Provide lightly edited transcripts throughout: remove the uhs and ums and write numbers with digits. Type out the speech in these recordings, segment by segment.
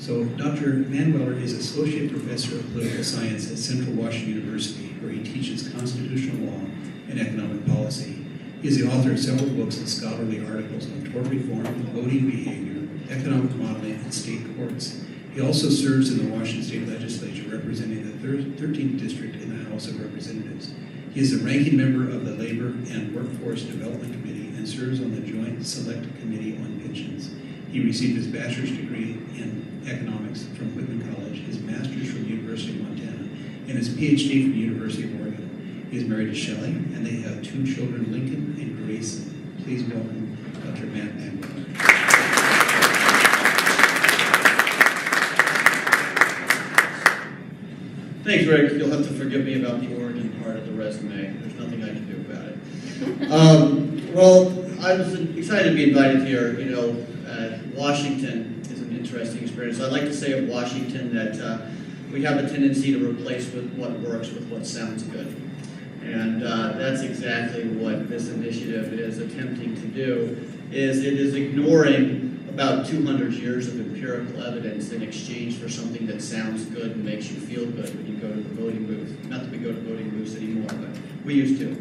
So Dr. Manweller is Associate Professor of Political Science at Central Washington University, where he teaches constitutional law and economic policy. He is the author of several books and scholarly articles on tort reform, voting behavior, economic modeling, and state courts. He also serves in the Washington State Legislature, representing the 13th District in the House of Representatives. He is a ranking member of the Labor and Workforce Development Committee and serves on the Joint Select Committee on Pensions. He received his bachelor's degree in economics from Whitman College, his master's from the University of Montana, and his PhD from the University of Oregon. He is married to Shelley, and they have 2 children, Lincoln and Grayson. Please welcome Dr. Matt Manweller. Thanks, Rick. You'll have to forgive me about the Oregon part of the resume. There's nothing I can do about it. Well, I was excited to be invited here. You know, Washington is an interesting experience. I'd like to say of Washington that we have a tendency to replace what works with what sounds good. And that's exactly what this initiative is attempting to do, is it is ignoring about 200 years of empirical evidence in exchange for something that sounds good and makes you feel good when you go to the voting booth. Not that we go to voting booths anymore, but we used to.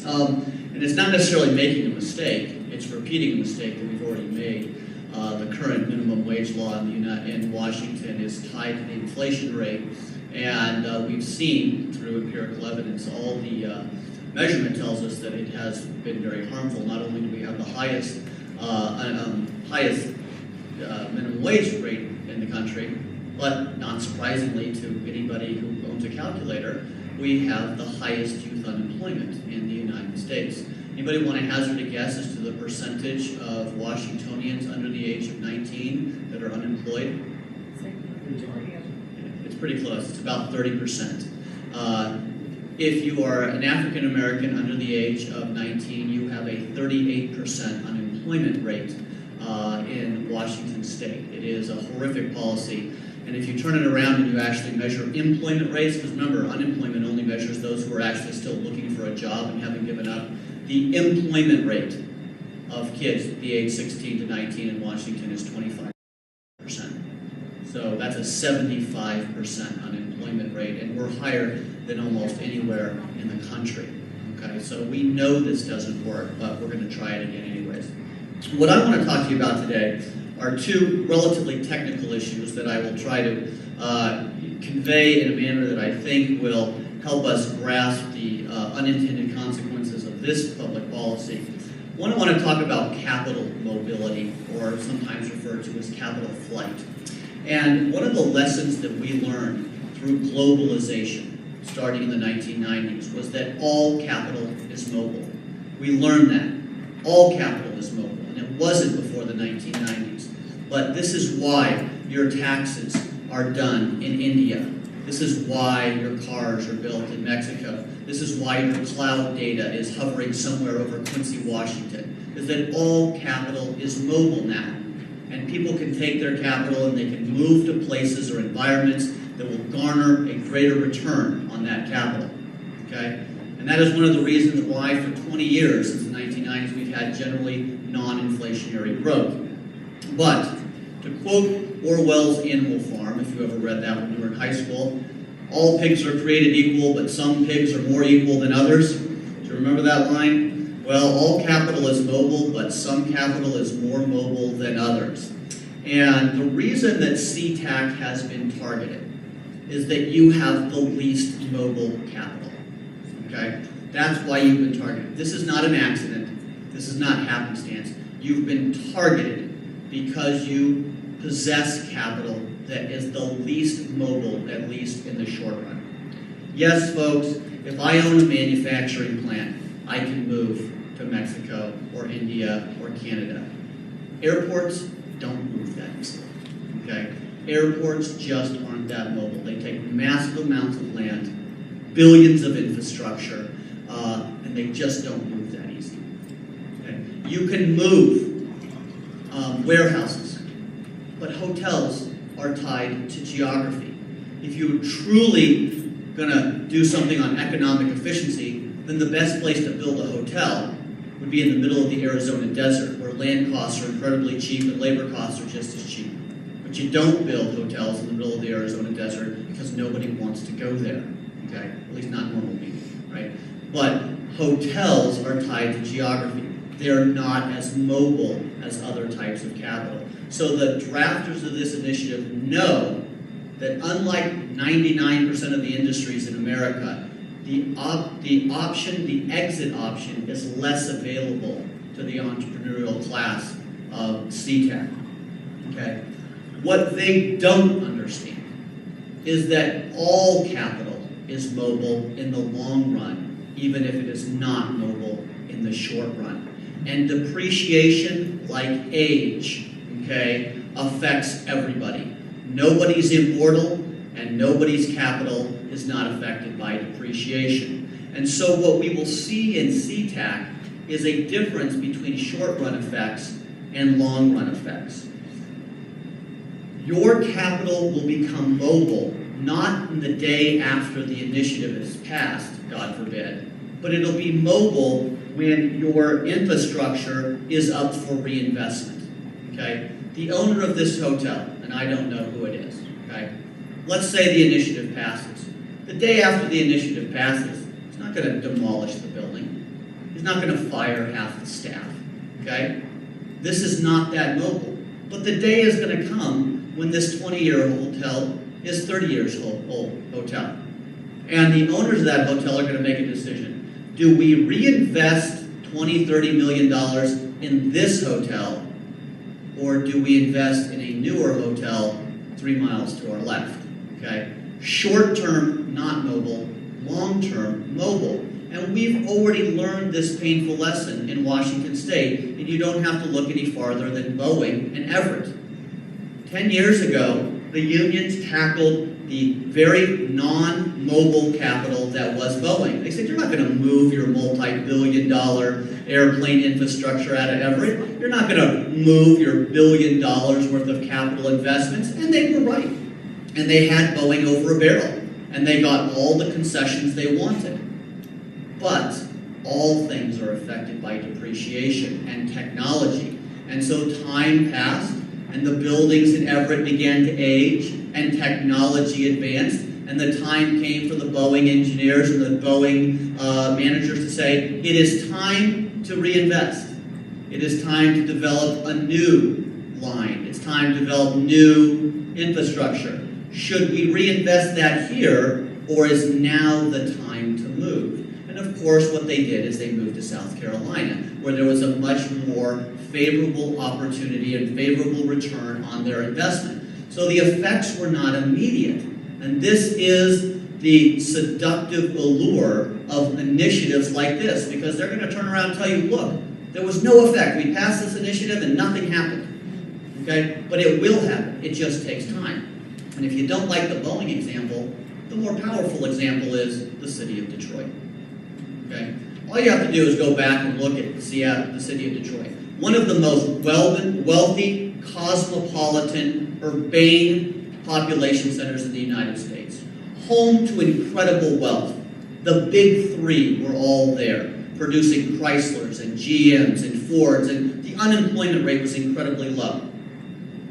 And it's not necessarily making a mistake, it's repeating a mistake that we've already made. The current minimum wage law in Washington is tied to the inflation rate, and we've seen through empirical evidence, all the measurement tells us that it has been very harmful. Not only do we have the highest minimum wage rate in the country, but not surprisingly to anybody who owns a calculator, we have the highest youth unemployment in the United States. Anybody want to hazard a guess as to the percentage of Washingtonians under the age of 19 that are unemployed? It's pretty close. It's about 30%. If you are an African American under the age of 19, you have a 38% unemployment rate in Washington State. It is a horrific policy. And if you turn it around and you actually measure employment rates, because remember, unemployment only measures those who are actually still looking for a job and haven't given up. The employment rate of kids at the age 16 to 19 in Washington is 25%. So that's a 75% unemployment rate, and we're higher than almost anywhere in the country. Okay, so we know this doesn't work, but we're going to try it again anyways. What I want to talk to you about today are 2 relatively technical issues that I will try to convey in a manner that I think will help us grasp the unintended consequences of this public policy. One, I want to talk about capital mobility, or sometimes referred to as capital flight. And one of the lessons that we learned through globalization, starting in the 1990s, was that all capital is mobile. We learned that. All capital is mobile. And it wasn't before the 1990s. But this is why your taxes are done in India. This is why your cars are built in Mexico. This is why your cloud data is hovering somewhere over Quincy, Washington. Is that all capital is mobile now. And people can take their capital and they can move to places or environments that will garner a greater return on that capital. Okay? And that is one of the reasons why for 20 years, since the 1990s, we've had generally non-inflationary growth. But, to quote Orwell's Animal Farm, if you ever read that when you were in high school, all pigs are created equal, but some pigs are more equal than others. Do you remember that line? Well, all capital is mobile, but some capital is more mobile than others. And the reason that SeaTac has been targeted is that you have the least mobile capital. Okay? That's why you've been targeted. This is not an accident. This is not happenstance. You've been targeted because you possess capital that is the least mobile, at least in the short run. Yes, folks, if I own a manufacturing plant, I can move to Mexico or India or Canada. Airports don't move that easily. Okay? Airports just aren't that mobile. They take massive amounts of land, billions of infrastructure, and they just don't move that easy. Okay? You can move warehouses, but hotels are tied to geography. If you're truly going to do something on economic efficiency, then the best place to build a hotel would be in the middle of the Arizona desert, where land costs are incredibly cheap and labor costs are just as cheap. But But you don't build hotels in the middle of the Arizona desert because nobody wants to go there, okay? At least not normal people, right? But hotels are tied to geography. They're not as mobile as other types of capital. So the drafters of this initiative know that unlike 99% of the industries in America, the exit option is less available to the entrepreneurial class of SeaTac, okay? What they don't understand is that all capital is mobile in the long run, even if it is not mobile in the short run. And depreciation, like age, okay, affects everybody. Nobody's immortal, and nobody's capital is not affected by depreciation. And so what we will see in SeaTac is a difference between short-run effects and long-run effects. Your capital will become mobile, not in the day after the initiative is passed, God forbid, but it'll be mobile when your infrastructure is up for reinvestment, okay? The owner of this hotel, and I don't know who it is, okay? Let's say the initiative passes. The day after the initiative passes, he's not going to demolish the building. He's not going to fire half the staff, okay? This is not that mobile. But the day is going to come when this 20-year-old hotel is 30 years old hotel. And the owners of that hotel are going to make a decision. Do we reinvest $20, $30 million in this hotel, or do we invest in a newer hotel 3 miles to our left? Okay? Short-term, not mobile. Long-term, mobile. And we've already learned this painful lesson in Washington State, and you don't have to look any farther than Boeing and Everett. 10 years ago, the unions tackled the very non-mobile capital that was Boeing. They said, you're not going to move your multi-billion-dollar airplane infrastructure out of Everett. You're not going to move your $1 billion worth of capital investments. And they were right. And they had Boeing over a barrel. And they got all the concessions they wanted. But all things are affected by depreciation and technology. And so time passed, and the buildings in Everett began to age, and technology advanced, and the time came for the Boeing engineers and the Boeing managers to say, it is time to reinvest. It is time to develop a new line. It's time to develop new infrastructure. Should we reinvest that here, or is now the time to move? And of course, what they did is they moved to South Carolina, where there was a much more favorable opportunity and favorable return on their investment. So the effects were not immediate. And this is the seductive allure of initiatives like this, because they're going to turn around and tell you, look, there was no effect. We passed this initiative and nothing happened. Okay? But it will happen. It just takes time. And if you don't like the Boeing example, the more powerful example is the city of Detroit. Okay? All you have to do is go back and look at the city of Detroit. One of the most wealthy, cosmopolitan, urbane population centers in the United States. Home to incredible wealth. The big three were all there, producing Chryslers and GMs and Fords, and the unemployment rate was incredibly low.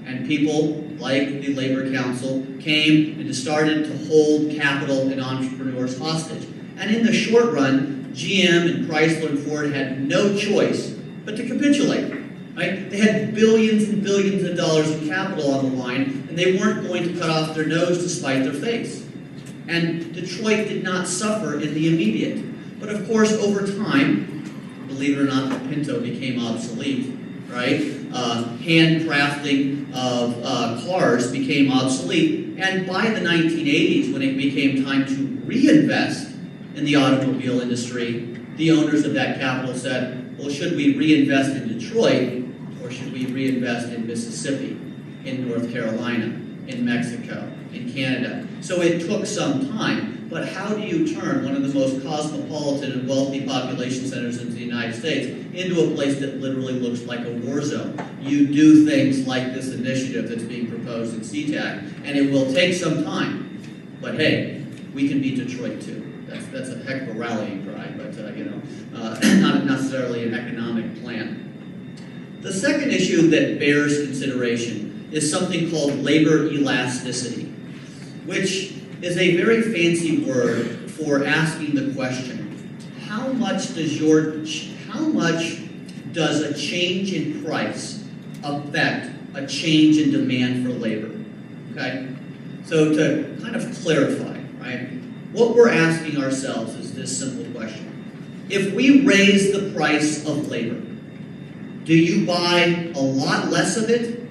And people like the Labor Council came and started to hold capital and entrepreneurs hostage. And in the short run, GM and Chrysler and Ford had no choice but to capitulate. Right? They had billions and billions of dollars of capital on the line, and they weren't going to cut off their nose to spite their face. And Detroit did not suffer in the immediate. But of course, over time, believe it or not, the Pinto became obsolete. Right? Handcrafting of cars became obsolete. And by the 1980s, when it became time to reinvest in the automobile industry, the owners of that capital said, well, should we reinvest in Detroit, or should we reinvest in Mississippi, in North Carolina, in Mexico, in Canada? So it took some time, but how do you turn one of the most cosmopolitan and wealthy population centers in the United States into a place that literally looks like a war zone? You do things like this initiative that's being proposed in SeaTac, and it will take some time, but hey, we can beat Detroit too. That's a heck of a rallying cry, but not necessarily an economic plan. The second issue that bears consideration is something called labor elasticity, which is a very fancy word for asking the question, how much does a change in price affect a change in demand for labor? Okay? So to kind of clarify, right, what we're asking ourselves is this simple question. If we raise the price of labor, do you buy a lot less of it?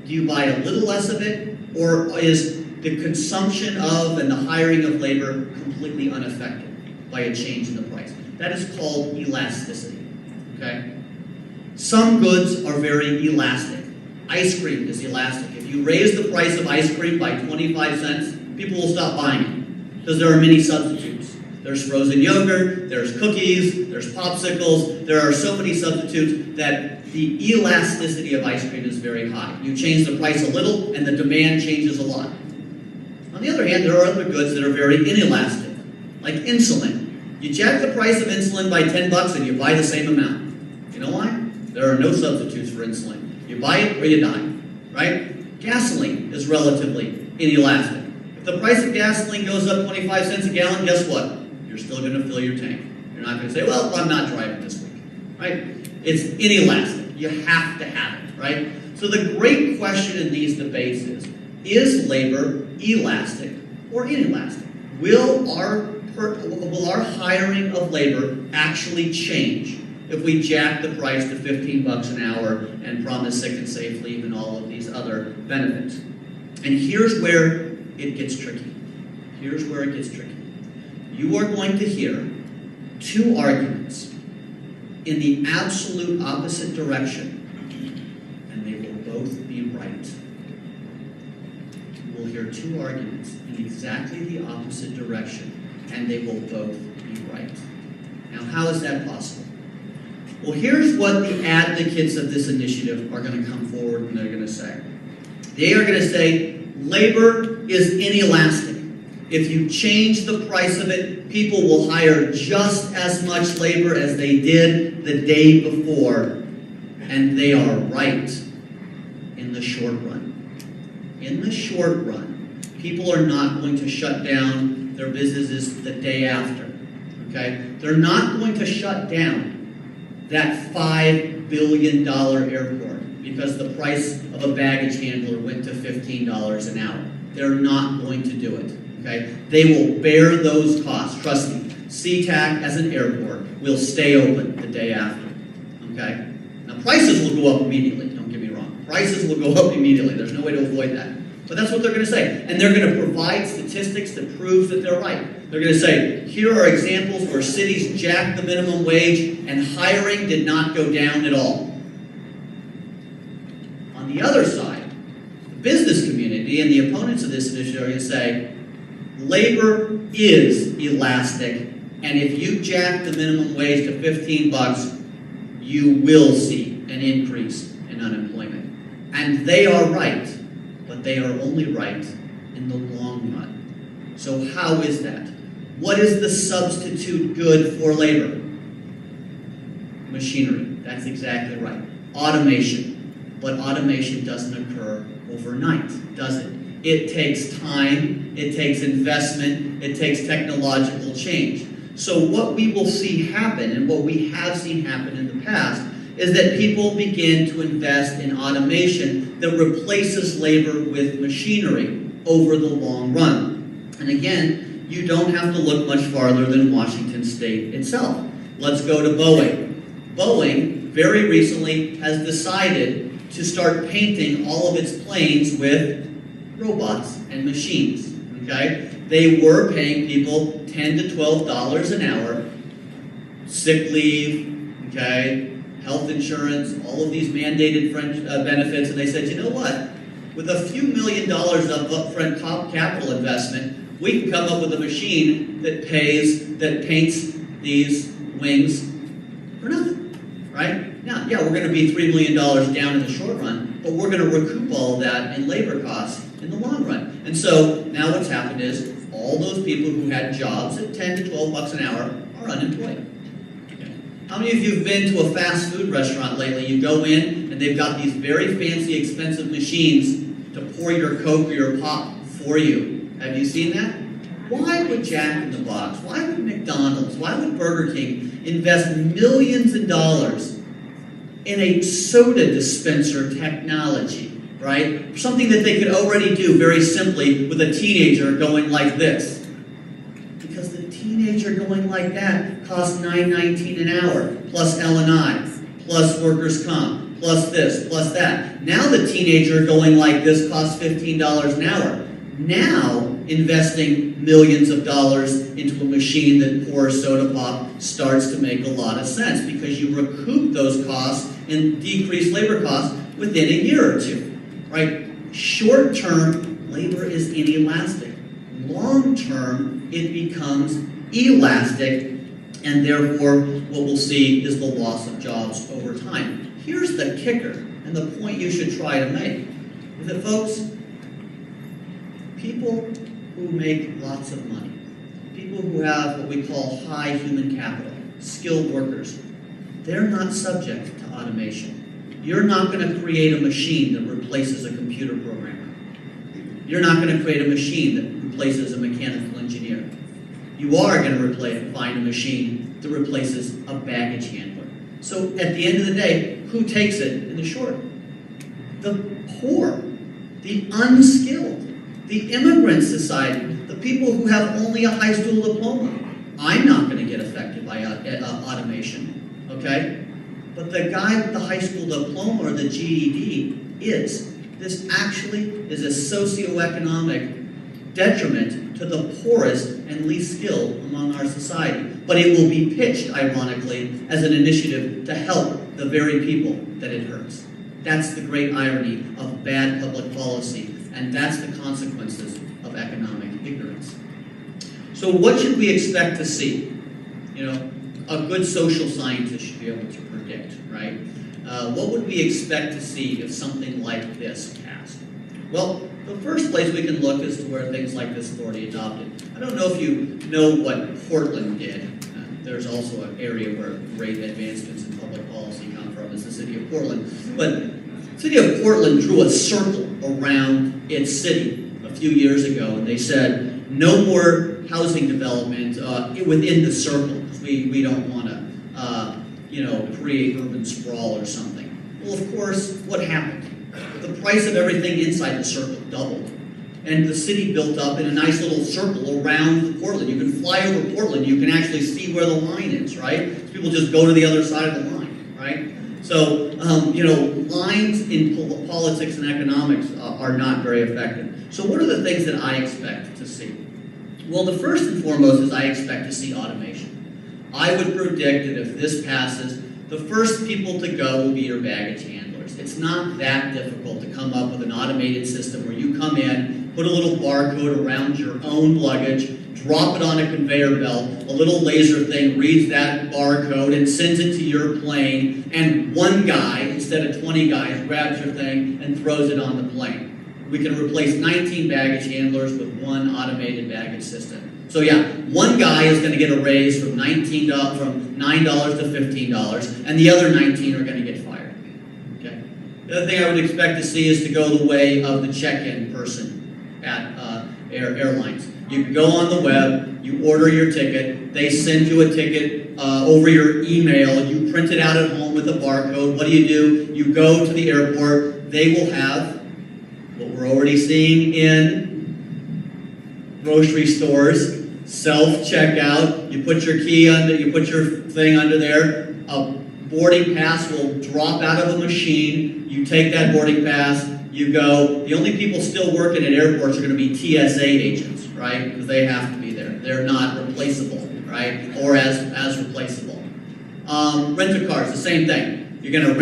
Do you buy a little less of it? Or is the consumption of and the hiring of labor completely unaffected by a change in the price? That is called elasticity, okay? Some goods are very elastic. Ice cream is elastic. If you raise the price of ice cream by 25 cents, people will stop buying it because there are many substitutes. There's frozen yogurt, there's cookies, there's popsicles. There are so many substitutes that the elasticity of ice cream is very high. You change the price a little and the demand changes a lot. On the other hand, there are other goods that are very inelastic, like insulin. You jack the price of insulin by 10 bucks and you buy the same amount. You know why? There are no substitutes for insulin. You buy it or you die, right? Gasoline is relatively inelastic. If the price of gasoline goes up 25 cents a gallon, guess what? You're still going to fill your tank. You're not going to say, well, I'm not driving this week, right? It's inelastic. You have to have it, right? So the great question in these debates is labor elastic or inelastic? Will our hiring of labor actually change if we jack the price to 15 bucks an hour and promise sick and safe leave and all of these other benefits? And here's where it gets tricky. Here's where it gets tricky. You are going to hear two arguments in the absolute opposite direction, and they will both be right. You will hear two arguments in exactly the opposite direction, and they will both be right. Now, how is that possible? Well, here's what the advocates of this initiative are going to come forward and they're going to say. They are going to say, labor is inelastic. If you change the price of it, people will hire just as much labor as they did the day before. And they are right in the short run. In the short run, people are not going to shut down their businesses the day after. Okay? They're not going to shut down that $5 billion airport because the price of a baggage handler went to $15 an hour. They're not going to do it. Okay? They will bear those costs. Trust me. SeaTac as an airport will stay open the day after. Okay? Now prices will go up immediately. Don't get me wrong. Prices will go up immediately. There's no way to avoid that. But that's what they're going to say. And they're going to provide statistics that proves that they're right. They're going to say, here are examples where cities jacked the minimum wage and hiring did not go down at all. On the other side, the business community and the opponents of this initiative are going to say, labor is elastic, and if you jack the minimum wage to 15 bucks, you will see an increase in unemployment. And they are right, but they are only right in the long run. So how is that? What is the substitute good for labor? Machinery. That's exactly right. Automation. But automation doesn't occur overnight, does it? It takes time, it takes investment, it takes technological change. So what we will see happen, and what we have seen happen in the past, is that people begin to invest in automation that replaces labor with machinery over the long run. And again, you don't have to look much farther than Washington State itself. Let's go to Boeing. Boeing, very recently, has decided to start painting all of its planes with robots and machines, okay? They were paying people $10 to $12 an hour, sick leave, okay, health insurance, all of these mandated benefits, and they said, you know what? With a few $1 million of upfront capital investment, we can come up with a machine that paints these wings for nothing, right? Now, yeah, we're going to be $3 million down in the short run, but we're going to recoup all of that in labor costs in the long run. And so now what's happened is all those people who had jobs at 10 to 12 bucks an hour are unemployed. Okay. How many of you have been to a fast food restaurant lately? You go in and and they've got these very fancy, expensive machines to pour your Coke or your pop for you. Have you seen that? Why would Jack in the Box, why would McDonald's, why would Burger King invest millions of dollars in a soda dispenser technology, right? Something that they could already do very simply with a teenager going like this. Because the teenager going like that costs $9.19 an hour, plus L&I, plus workers' comp, plus this, plus that. Now the teenager going like this costs $15 an hour. Now, investing millions of dollars into a machine that pours soda pop starts to make a lot of sense because you recoup those costs and decrease labor costs within a year or two, right? Short-term, labor is inelastic. Long-term, it becomes elastic, and therefore what we'll see is the loss of jobs over time. Here's the kicker, and the point you should try to make, is that, folks, people who make lots of money, people who have what we call high human capital, skilled workers, they're not subject to automation. You're not going to create a machine that replaces a computer programmer. You're not going to create a machine that replaces a mechanical engineer. You are going to find a machine that replaces a baggage handler. So at the end of the day, who takes it in the short? The poor, the unskilled, the immigrant society, the people who have only a high school diploma. I'm not going to get affected by automation, okay? But the guy with the high school diploma or the GED is. This actually is a socioeconomic detriment to the poorest and least skilled among our society. But it will be pitched, ironically, as an initiative to help the very people that it hurts. That's the great irony of bad public policy. And that's the consequences of economic ignorance. So what should we expect to see? You know, a good social scientist should be able to predict, right? What would we expect to see if something like this passed? Well, the first place we can look is to where things like this are already adopted. I don't know if you know what Portland did. There's also an area where great advancements in public policy come from, is the city of Portland. But the city of Portland drew a circle around its city a few years ago, and they said, no more housing development within the circle, because we don't want to, create urban sprawl or something. Well, of course, what happened? The price of everything inside the circle doubled, and the city built up in a nice little circle around Portland. You can fly over Portland, you can actually see where the line is, right? People just go to the other side of the line, right? So, lines in politics and economics are not very effective. So what are the things that I expect to see? Well, the first and foremost is I expect to see automation. I would predict that if this passes, the first people to go will be your baggage handlers. It's not that difficult to come up with an automated system where you come in, put a little barcode around your own luggage, drop it on a conveyor belt, a little laser thing reads that barcode and sends it to your plane, and one guy, instead of 20 guys, grabs your thing and throws it on the plane. We can replace 19 baggage handlers with one automated baggage system. So yeah, one guy is going to get a raise from $9 to $15, and the other 19 are going to get fired. Okay. The other thing I would expect to see is to go the way of the check-in person at airlines. You can go on the web, you order your ticket, they send you a ticket over your email, you print it out at home with a barcode. What do? You go to the airport, they will have what we're already seeing in grocery stores, self-checkout. You put your key under, you put your thing under there, a boarding pass will drop out of a machine, you take that boarding pass, you go. The only people still working at airports are going to be TSA agents, right? Because they have to be there. They're not replaceable, right? Or as replaceable. Rent-a-cars, the same thing. You're going to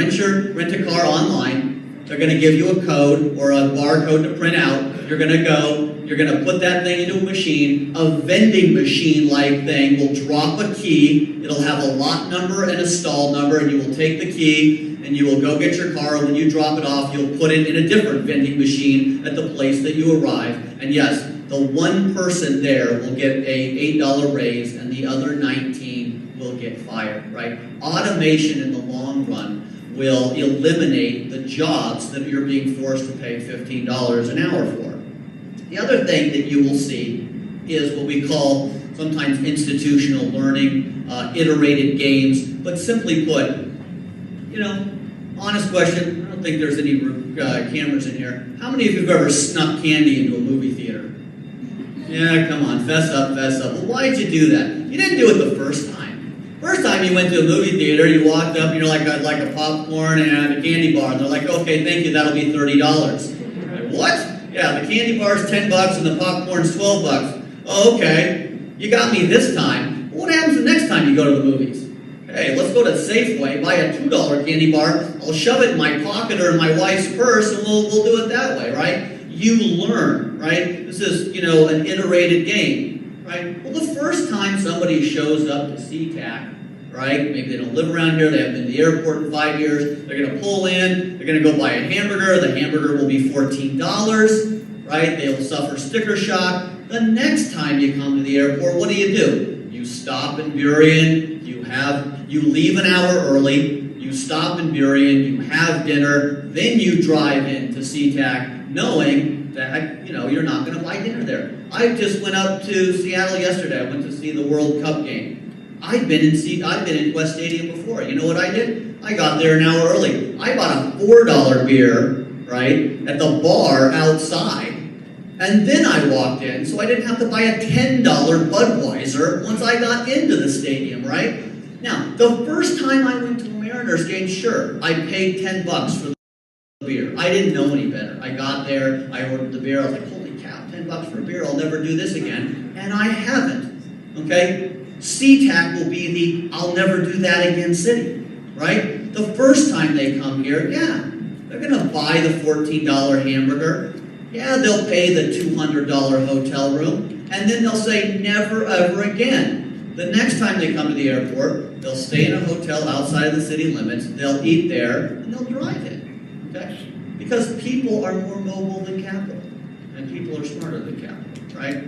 rent a car online. They're going to give you a code or a barcode to print out. You're going to go. You're going to put that thing into a machine. A vending machine-like thing will drop a key. It'll have a lot number and a stall number, and you will take the key and you will go get your car, and when you drop it off, you'll put it in a different vending machine at the place that you arrive. And yes, the one person there will get a $8 raise, and the other 19 will get fired, right? Automation in the long run will eliminate the jobs that you're being forced to pay $15 an hour for. The other thing that you will see is what we call sometimes institutional learning, iterated games, but simply put, honest question, I don't think there's any cameras in here. How many of you have ever snuck candy into a movie theater? Yeah, come on, fess up, fess up. Well, why'd you do that? You didn't do it the first time. First time you went to a movie theater, you walked up and you're like a popcorn and a candy bar, and they're like, okay, thank you, that'll be $30. Like, what? Yeah, the candy bar's $10 and the popcorn's $12. Oh, okay, you got me this time. What happens the next time you go to the movies? Hey, let's go to Safeway, buy a $2 candy bar, I'll shove it in my pocket or in my wife's purse, and we'll do it that way, right? You learn, right? This is, an iterated game, right? Well, the first time somebody shows up to SeaTac, right? Maybe they don't live around here, they haven't been to the airport in 5 years, they're going to pull in, they're going to go buy a hamburger, the hamburger will be $14, right? They'll suffer sticker shock. The next time you come to the airport, what do? You stop in Burien, you leave an hour early, you stop in Burien, you have dinner, then you drive into SeaTac knowing that, you're not going to buy dinner there. I just went up to Seattle yesterday. I went to see the World Cup game. I've been in West Stadium before. You know what I did? I got there an hour early. I bought a $4 beer, right, at the bar outside. And then I walked in, so I didn't have to buy a $10 Budweiser once I got into the stadium, right? Now, the first time I went to a Mariners game, sure, I paid $10 for the beer. I didn't know any better. I got there, I ordered the beer, I was like, holy cow, $10 for a beer, I'll never do this again. And I haven't, okay? SeaTac will be the I'll never do that again city, right? The first time they come here, yeah, they're going to buy the $14 hamburger. Yeah, they'll pay the $200 hotel room, and then they'll say never ever again. The next time they come to the airport, they'll stay in a hotel outside of the city limits, they'll eat there, and they'll drive in, okay? Because people are more mobile than capital, and people are smarter than capital, right?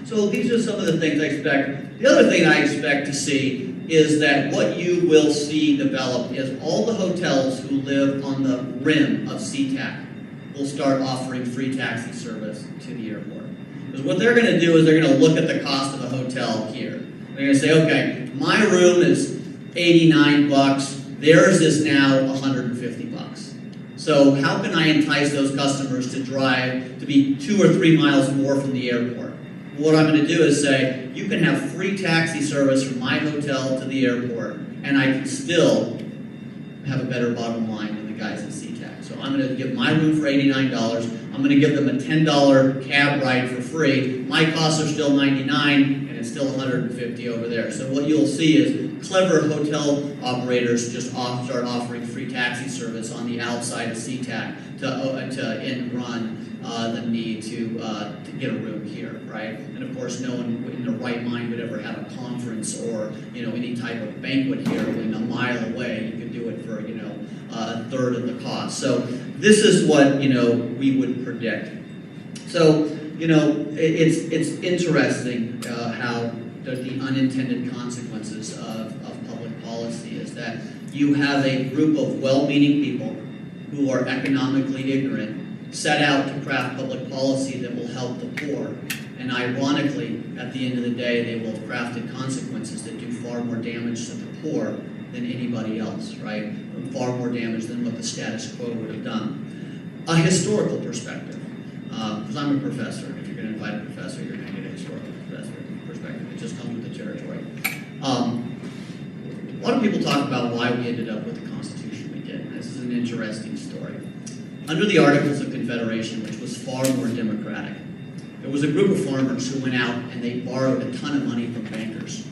So these are some of the things I expect. The other thing I expect to see is that what you will see develop is all the hotels who live on the rim of SeaTac will start offering free taxi service to the airport. Because what they're going to do is they're going to look at the cost of a hotel here. They're going to say, okay, my room is $89, theirs is now $150. So how can I entice those customers to drive to be 2 or 3 miles more from the airport? What I'm going to do is say, you can have free taxi service from my hotel to the airport, and I can still have a better bottom line than the guys at SeaTac. So I'm going to give my room for $89. I'm going to give them a $10 cab ride for free. My costs are still $99, and it's still $150 over there. So what you'll see is clever hotel operators just start offering free taxi service on the outside of SeaTac to end run the need to get a room here, right? And of course, no one in their right mind would ever have a conference or any type of banquet here when a mile away. You could do it for a third of the cost. So this is what we would predict. So it's interesting how the unintended consequences of public policy is that you have a group of well-meaning people who are economically ignorant set out to craft public policy that will help the poor. And ironically, at the end of the day, they will have crafted consequences that do far more damage to the poor than anybody else, right? Far more damage than what the status quo would have done. A historical perspective, because I'm a professor, and if you're going to invite a professor, you're going to get a historical perspective. It just comes with the territory. A lot of people talk about why we ended up with the Constitution we did. This is an interesting story. Under the Articles of Confederation, which was far more democratic, there was a group of farmers who went out and they borrowed a ton of money from bankers.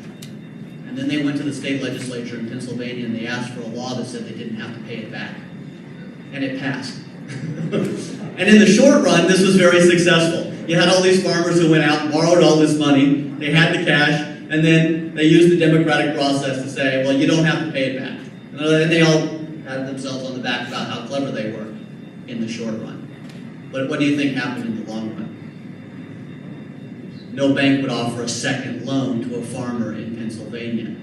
And then they went to the state legislature in Pennsylvania and they asked for a law that said they didn't have to pay it back. And it passed. And in the short run, this was very successful. You had all these farmers who went out and borrowed all this money, they had the cash, and then they used the democratic process to say, well, you don't have to pay it back. And they all had themselves on the back about how clever they were in the short run. But what do you think happened in the long run? No bank would offer a second loan to a farmer in Pennsylvania.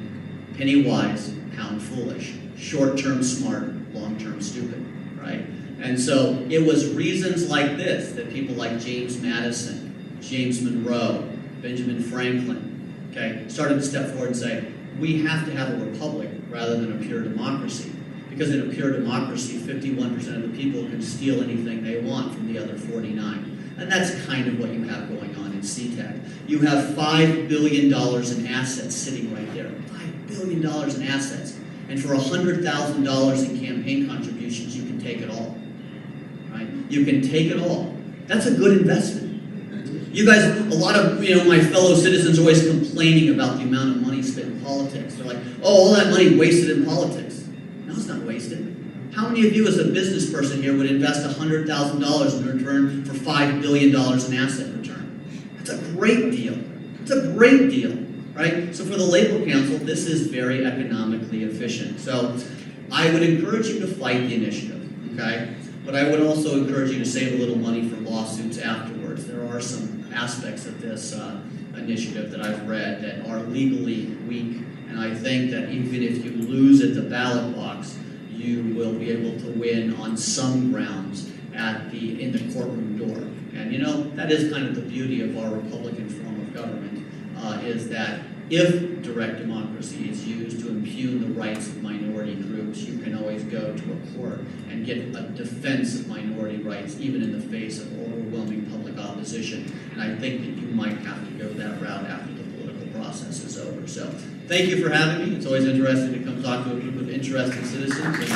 Penny wise, pound foolish. Short-term smart, long-term stupid, right? And so it was reasons like this that people like James Madison, James Monroe, Benjamin Franklin, okay, started to step forward and say, we have to have a republic rather than a pure democracy. Because in a pure democracy, 51% of the people can steal anything they want from the other 49. And that's kind of what you have going on in SeaTac. You have $5 billion in assets sitting right there. $5 billion in assets. And for $100,000 in campaign contributions, you can take it all. Right? You can take it all. That's a good investment. You guys, a lot of my fellow citizens are always complaining about the amount of money spent in politics. They're like, oh, all that money wasted in politics. No, it's not wasted. How many of you as a business person here would invest $100,000 in return for $5 billion in asset return? That's a great deal. It's a great deal, right? So for the Labor Council, this is very economically efficient. So I would encourage you to fight the initiative, okay? But I would also encourage you to save a little money for lawsuits afterwards. There are some aspects of this initiative that I've read that are legally weak, and I think that even if you lose at the ballot box, you will be able to win on some grounds in the courtroom door. And that is kind of the beauty of our Republican form of government, is that if direct democracy is used to impugn the rights of minority groups, you can always go to a court and get a defense of minority rights, even in the face of overwhelming public opposition. And I think that you might have to go that route after the political process is over. So thank you for having me. It's always interesting to come talk to a group of interested citizens.